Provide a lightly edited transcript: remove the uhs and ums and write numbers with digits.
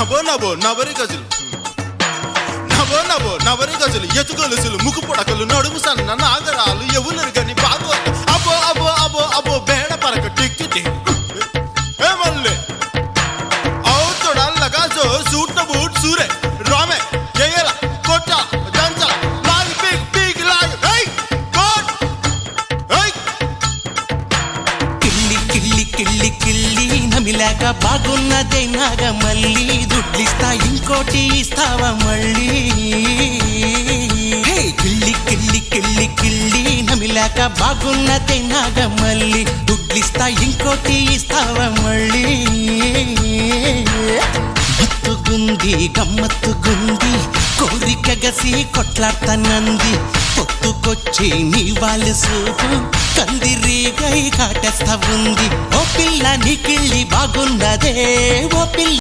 నవో నవో నవరి గజలు నవో నవో నవరి గజలు ఎతుగొలుసులు ముక్కు పొడకలు నడుము సన్న నాగరాలు ఎవరు గని బాగో అబో అబో అబో అబో బేడ పరక టిక్కి ఏ మల్లె आओ थोड़ा लगा जोर सूट न बूट सूरे रामे येला कोटा जंचा लाल बिग बिग लाल हे गॉड हे కిల్లి కిల్లి కిల్లి కిల్లి నమిలాక బాగున్నదే నాగమల్లి దుడ్లిస్తా ఇంకోటి ఇస్తావా మళ్ళీ హే కిల్లి కిల్లి కిల్లి కిల్లి నమిలాక బాగున్నదే నాగమల్లి దుడ్లిస్తా ఇంకోటి ఇస్తావా మళ్ళీ మత్తుగుంది గమ్మత్తుగుంది కోరిక గసి కొట్లాడతానంది పొత్తుకొచ్చి నీ వాళ్ళు సూపు కందిరీగై కాటేస్తా ఉంది ఓ పిల్ల నీ కిళ్ళి బాగున్నదే ఓ పిల్ల